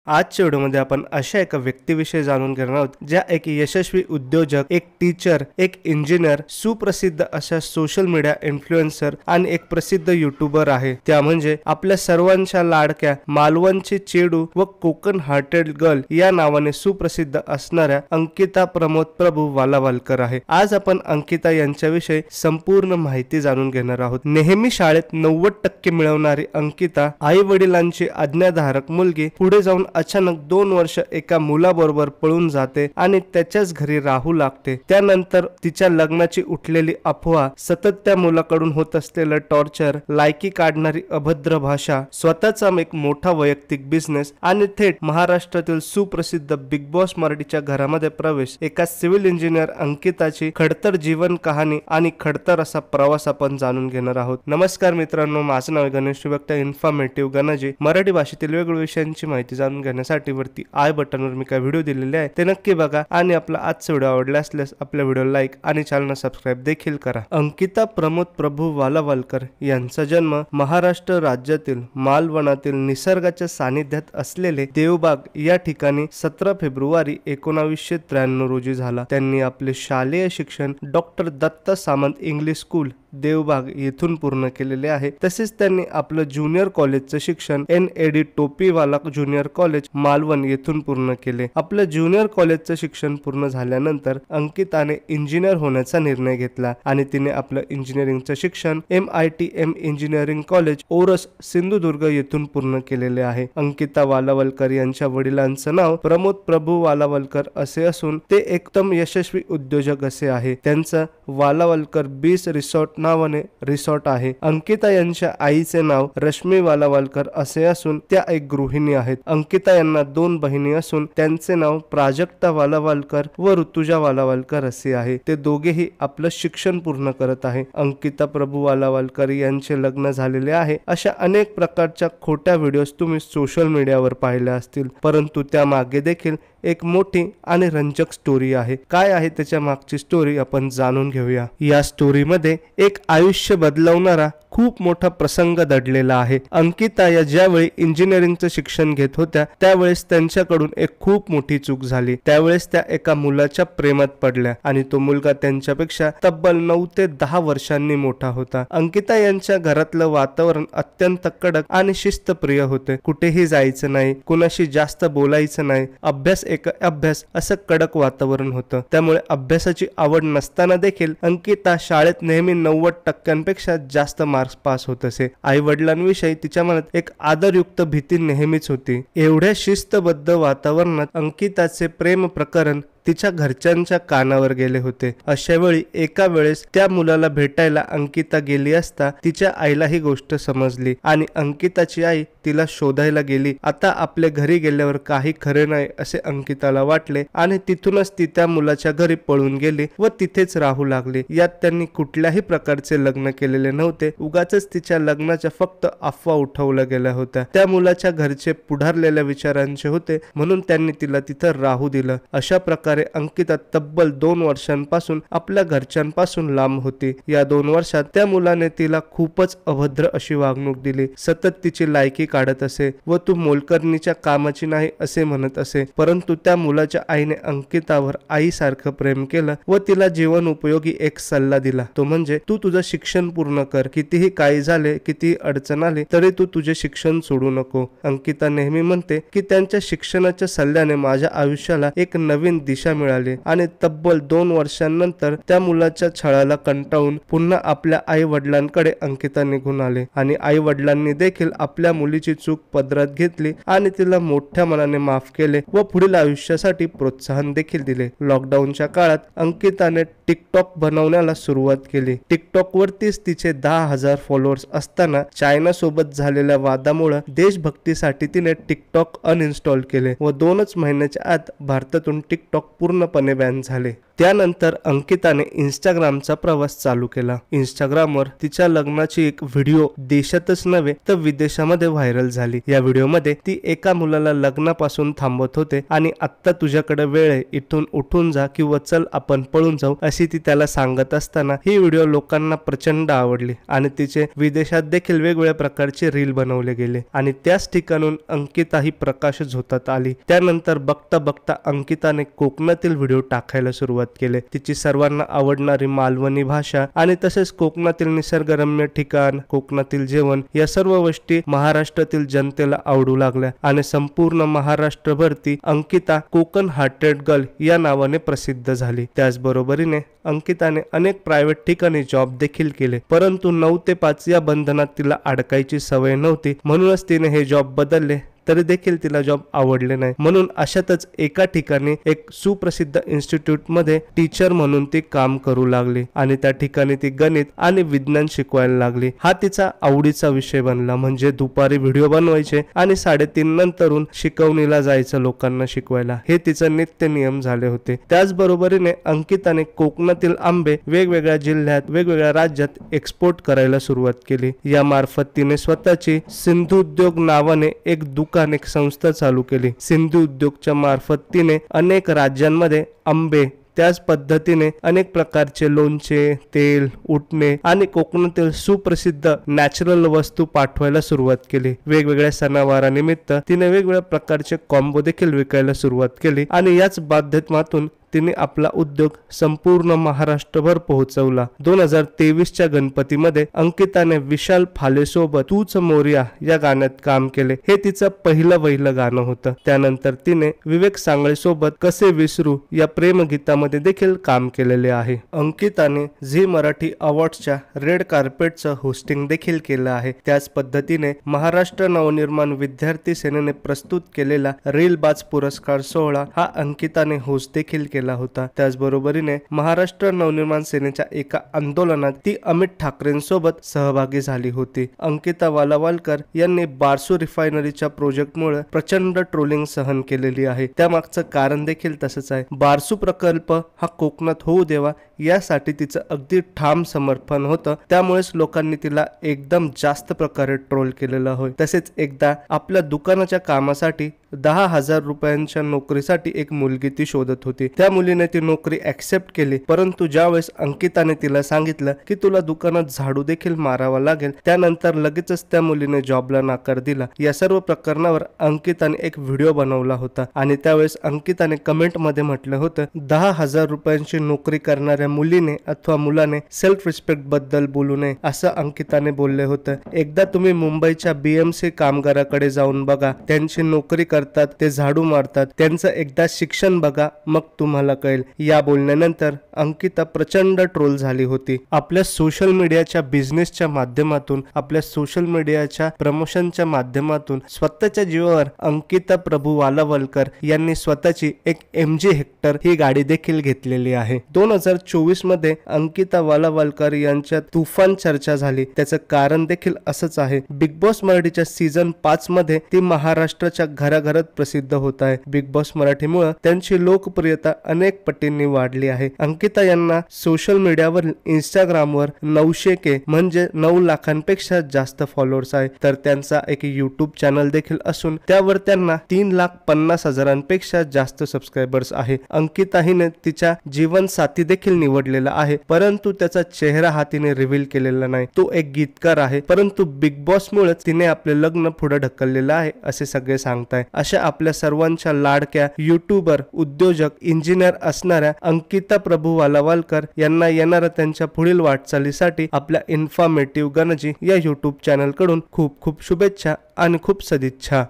आजच्या व्हिडिओमध्ये आपण अशा एका व्यक्तीविषयी जाणून घेणार आहोत ज्या एक यशस्वी उद्योजक, एक टीचर, एक इंजिनियर, सुप्रसिद्ध अशा सोशल मीडिया इन्फ्लुएन्सर आणि एक प्रसिद्ध युट्यूबर आहे। त्या म्हणजे आपल्या सर्वांच्या लाडक्या मालवणची चेडू व कोकण हार्टेड गर्ल या नावाने सुप्रसिद्ध असणाऱ्या अंकिता प्रमोद प्रभू वालावलकर आहे। आज आपण अंकिता यांच्याविषयी संपूर्ण माहिती जाणून घेणार आहोत। नेहमी शाळेत 90% मिळवणारी अंकिता आई वडिलांची आज्ञाधारक मुलगी पुढे जाऊन अचानक 2 वर्ष एका मुलाबरोबर पळून जाते आणि त्याच्याच घरी राहू लागते। त्यानंतर तिच्या लग्नाची उठलेली अफवा, सतत त्या मुलाकडून होत असलेलं टॉर्चर, लायकी काढणारी अभद्र भाषा, स्वतःचा एक मोठा वैयक्तिक बिझनेस आणि थेट महाराष्ट्रातील सुप्रसिद्ध बिग बॉस मराठीच्या घरामध्ये प्रवेश, एका सिव्हिल इंजिनियर अंकिताची खडतर जीवन कहाणी आणि खडतर असा प्रवास आपण जाणून घेणार आहोत। नमस्कार मित्रांनो, माझं नाव गणेश विभक्त, इन्फॉर्मेटिव्ह गणाजी। मराठी भाषेतील वेगवेगळ्या विषयांची माहिती जाणून घेण्यासाठी वरती आय बटनवर मी काही व्हिडिओ दिलेले आहे ते नक्की बघा आणि आपला आजचा व्हिडिओ आवडला असल्यास आपल्या व्हिडिओला लाईक आणि चॅनलला सबस्क्राइब देखील करा। अंकिता प्रमोद प्रभू वालावलकर यांचा जन्म महाराष्ट्र राज्यातील मालवणातील निसर्गाच्या सानिध्यात असलेले देवबाग या ठिकाणी 17 फेब्रुवारी 1993 रोजी झाला। त्यांनी आपले शालेय शिक्षण doctor Datta Samant English school Devbag येथून पूर्ण केलेले आहे। तसेच त्यांनी आपलं ज्युनियर कॉलेजचं शिक्षण NAD Topiwala junior college Malvan येथून पूर्ण केले। आपलं ज्युनियर कॉलेजचं शिक्षण पूर्ण झाल्यानंतर अंकिताने इंजिनियर होण्याचा निर्णय घेतला आणि तिने आपलं इंजिनिअरिंगचं शिक्षण MITM engineering college ORS Sindhudurg येथून पूर्ण केलेले आहे। अंकिता वालावलकर यांच्या वडिलांचं नाव प्रमोद प्रभू वालावलकर असे असून ते एकदम यशस्वी उद्योजक असे आहे। त्यांचं वालावलकर बीच रिसॉर्ट नावाने रिसॉर्ट आहे। अंकिता यांच्या आईचे नाव रश्मी वालावलकर असे असून त्या एक गृहिणी आहेत। अंकिता यांना 2 बहिणी असून त्यांचे नाव प्राजक्ता वालावलकर व ऋतुजा वालावलकर असे आहे। ते दोघेही आपलं शिक्षण पूर्ण करत आहे। अंकिता प्रभू वालावलकर यांचे लग्न झालेले आहे अशा अनेक प्रकारच्या खोट्या व्हिडिओज तुम्ही सोशल मीडियावर पाहिल्या असतील, परंतु त्या मागे देखील एक मोठी आणि रंजक स्टोरी आहे। काय आहे त्याच्या मागची स्टोरी आपण जाणून घेऊया। या स्टोरीमध्ये एक आयुष्य बदलवणारा खूप मोठा प्रसंग दडलेला आहे। अंकिता या ज्यावेळी इंजिनिअरिंगचं शिक्षण घेत होत्या त्यावेळेस त्यांच्याकडून एक खूप मोठी चूक झाली। त्यावेळेस त्या एका मुलाच्या प्रेमात पडल्या आणि तो मुलगा त्यांच्यापेक्षा तब्बल 9 ते 10 वर्षांनी मोठा होता। अंकिता यांच्या घरातलं वातावरण अत्यंत कडक आणि शिस्तप्रिय होते। कुठेही जायचं नाही, कुणाशी जास्त बोलायचं नाही, अभ्यास असं कडक वातावरण होतं। त्यामुळे अभ्यासाची आवड नसताना देखील अंकिता शाळेत नेहमी 90% जास्त मार्क्स पास होत असे। आई वडिलांविषयी तिच्या मनात एक आदरयुक्त भीती नेहमीच होती। एवढ्या शिस्तबद्ध वातावरणात अंकिताचे प्रेम प्रकरण तिच्या घरच्यांच्या कानावर गेले होते। अशा वेळी एका वेळेस त्या मुलाला भेटायला अंकिता गेली असता तिच्या आईला ही गोष्ट समजली आणि अंकिताची आई तिला शोधायला गेली। आता आपल्या घरी गेल्यावर काही खरे नाही असे अंकिताला वाटले आणि तिथूनच ती त्या मुलाच्या घरी पळून गेली व तिथेच राहू लागली। यात त्यांनी कुठल्याही प्रकारचे लग्न केलेले नव्हते, उगाचच तिच्या लग्नाच्या फक्त अफवा उठवल्या गेल्या होत्या। त्या मुलाच्या घरचे पुढारलेल्या विचारांचे होते म्हणून त्यांनी तिला तिथं राहू दिलं। अशा प्रकारे अंकिता तब्बल 2 वर्षांपासून आपल्या घरच्यांपासून लांब होती। या 2 वर्षात त्या मुलाने तिला खूपच अभद्र अशी वागणूक दिली। सतत तिची लायकी काढत असे व तू मोलकरणीच्या कामाची नाही असे म्हणत असे। परंतु त्या मुलाच्या आईने अंकितावर आईसारखं प्रेम केलं व तिला जीवन उपयोगी एक सल्ला दिला, तो म्हणजे तू तुझं शिक्षण पूर्ण कर, कितीही काही झाले, कितीही अडचण आली तरी तू तुझे शिक्षण सोडू नको। अंकिता नेहमी म्हणते की त्यांच्या शिक्षणाच्या सल्ल्याने माझ्या आयुष्याला एक नवीन दिशा मिळाली आणि तब्बल 2 वर्षांनंतर त्या मुलाच्या छळाला कंटाळून पुन्हा आपल्या आई वडिलांकडे अंकिता निघून आले आणि आई वडिलांनी देखील आपल्या मुलीची चूक पदरात घेतली आणि तिला मोठ्या मनाने माफ केले व पुढील आयुष्यासाठी प्रोत्साहन देखील दिले। लॉकडाऊनच्या काळात अंकिताने टिकटॉक बनवण्याला सुरुवात केली। टिकटॉक वरतीच तिचे 10,000 फॉलोअर्स असताना चायना सोबत झालेल्या वादामुळे देशभक्तीसाठी तिने टिकटॉक अनइन्स्टॉल केले व 2च महिन्याच्या आत भारतातून टिकटॉक पूर्णपणे बॅन झाले। त्यानंतर अंकिताने इंस्टाग्रामचा प्रवास चालू केला. इंस्टाग्रामवर तिच्या लग्नाची एक व्हिडिओ देशातच नव्हे तर विदेशामध्ये व्हायरल झाली. या व्हिडिओमध्ये ती एका मुलाला लग्नापासून थांबवत होते आणि आत्ता तुझ्याकडे वेळ आहे, इथून उठून जा किंवा चल आपण पळून जाऊ अशी ती त्याला सांगत असताना ही व्हिडिओ लोकांना प्रचंड आवडली आणि तिचे विदेशात देखील वेगवेगळ्या प्रकारचे रील बनवले गेले आणि त्याच ठिकाणून अंकिता ही प्रकाश झोतात आली. त्यानंतर बघता बघता अंकिताने कोकणातील व्हिडिओ टाकायला सुरुवात केली. तिची सर्वांना आवडणारी मालवणी भाषा आणि तसेच कोकणातील निसर्गरम्य ठिकाण, कोकणातील जेवण या सर्व गोष्टी महाराष्ट्रातील जनतेला आवडू लागल्या आणि संपूर्ण महाराष्ट्रभर ती अंकिता कोकण हार्टेड गर्ल या नावाने प्रसिद्ध झाली. त्याचबरोबरीने अंकिताने अनेक प्रायव्हेट ठिकाणी जॉब देखील केले, परंतु 9 ते 5 या बंधनात तिला अडकायची सवय नव्हती. म्हणूनच तिने हे जॉब बदलले तरी देखील तिला जॉब आवडले नाही. म्हणून अशातच एका ठिकाणी एक सुप्रसिद्ध इन्स्टिट्यूट मध्ये टीचर म्हणून ती काम करू लागली आणि त्या ठिकाणी ती गणित आणि विज्ञान शिकवायला लागली. हा तिचा आवडीचा विषय बनला. म्हणजे दुपारी व्हिडिओ बनवायचे आणि 3:30 नंतरून शिकवणीला जायचं लोकांना शिकवायला. हे तिचं नित्य नियम झाले होते. त्याचबरोबरीने अंकिताने कोकणातील आंबे वेगवेगळ्या जिल्ह्यात, वेगवेगळ्या राज्यात एक्सपोर्ट करायला सुरुवात केली. या मार्फत तिने स्वतःची सिंधू उद्योग नावाने एक एक संस्था चालू केली. सिंधू उद्योगच्या मार्फत तिने अनेक राज्यांमध्ये आंबे, त्याच पद्धतीने अनेक प्रकारचे लोणचे, तेल, उटणे आणि कोकणातील सुप्रसिद्ध नॅचरल वस्तू पाठवायला सुरुवात केली. वेगवेगळ्या सणावारानिमित्त तिने वेगवेगळ्या प्रकारचे कॉम्बो देखील विकायला सुरुवात केली आणि याच माध्यमातून तिने आपला उद्योग संपूर्ण महाराष्ट्रभर पोहोचवला. 2023च्या गणपतीमध्ये अंकिताने विशाल फालेसोबत तूच मोरया या गाण्यात काम केले. हे तिचं पहिलं गाणं होतं. त्यानंतर तिने विवेक सांगळे सोबत कसे विसरू या प्रेमगीतामध्ये देखील काम केलेले आहे. अंकिताने झी मराठी अवॉर्ड्सच्या रेड कार्पेटचं होस्टिंग देखील केलं आहे. त्याच पद्धतीने महाराष्ट्र नवनिर्माण विद्यार्थी सेनेने प्रस्तुत केलेला रीलबाज पुरस्कार सोहळा हा अंकिताने होस्ट देखील केला होता. त्याचबरोबरीने महाराष्ट्र नवनिर्माण सेनेच्या एका आंदोलनात ती अमित ठाकरेंसोबत सहभागी झाली होती. अंकिता वालावलकर यांनी बारसू रिफायनरीच्या प्रोजेक्टमुळे प्रचंड ट्रोलिंग सहन केलेली आहे. त्यामागचं कारण देखील तसंच आहे. बारसू प्रकल्प हा कोकणात होऊ देवा यासाठी तिचं अगदी ठाम समर्थन होतं. त्यामुळेच लोकांनी तिला एकदम जास्त प्रकारे ट्रोल केलेलं होय. तसेच एकदा आपल्या दुकानाच्या कामासाठी 10,000 रुपयांच्या नोकरीसाठी एक मुलगी ती शोधत होती. त्या मुलीने ती नोकरी ऍक्सेप्ट केली, परंतु ज्यावेळेस अंकिताने तिला सांगितलं की तुला दुकानात झाडू देखील मारावा लागेल, त्यानंतर लगेचच त्या मुलीने जॉबला नकार दिला. या सर्व प्रकरणावर अंकिताने एक व्हिडिओ बनवला होता आणि त्यावेळेस अंकिताने कमेंट मध्ये म्हटलं होतं 10,000 रुपयांची नोकरी करणाऱ्या मुलीने अथवा मुलाने सेल्फ रिस्पेक्ट बद्दल बोलू नये असं अंकिताने बोलले होतं. एकदा तुम्ही मुंबईच्या BMC कामगाराकडे जाऊन बघा, त्यांची नोकरी करतात, ते झाडू मारतात, त्यांचं एकदा शिक्षण बघा, मग तुम्हाला कळेल. या बोलण्यानंतर अंकिता प्रचंड ट्रोल झाली होती. आपल्या सोशल मीडियाच्या बिझनेसच्या माध्यमातून, आपल्या सोशल मीडियाच्या प्रमोशनच्या माध्यमातून स्वतःच्या जीवावर अंकिता प्रभू वालावलकर यांनी स्वतःची एक MG हेक्टर ही गाडी देखील घेतलेली आहे. 2024 मध्ये अंकिता वालावलकर यांच्या तुफान चर्चा झाली. त्याचं कारण देखील असंच आहे. बिग बॉस मराठीच्या सीझन 5 मध्ये ती महाराष्ट्राच्या घराघरात प्रसिद्ध होत आहे. बिग बॉस मराठीमुळे त्यांची लोकप्रियता अनेक पटींनी वाढली आहे. अंकिता यांना सोशल मीडियावर इंस्टाग्रामवर 900K म्हणजे 9 लाखांपेक्षा जास्त फॉलोअर्स आहे. तर त्यांचा एक YouTube चॅनल देखील असून त्यावर त्यांना 3,50,000पेक्षा जास्त सबस्क्रायबर्स आहे. अंकिता हिने तिच्या जीवन साथी देखील निवडलेला आहे, परंतु त्याचा चेहरा हा तिने रिव्हील केलेला नाही. तो एक गीतकार आहे, परंतु बिग बॉस मुळे तिने आपले लग्न पुढे ढकललेलं आहे असे सगळे सांगताय. अशा आपल्या सर्वांच्या लाडक्या युट्यूबर, उद्योजक, इंजिनियर असणाऱ्या अंकिता प्रभू वालावलकर यांना येणाऱ्या त्यांच्या पुढील वाटचालीसाठी आपल्या इन्फॉर्मेटिव्ह गणजी या YouTube चॅनल कडून खूप खूप शुभेच्छा आणि खूप सदिच्छा.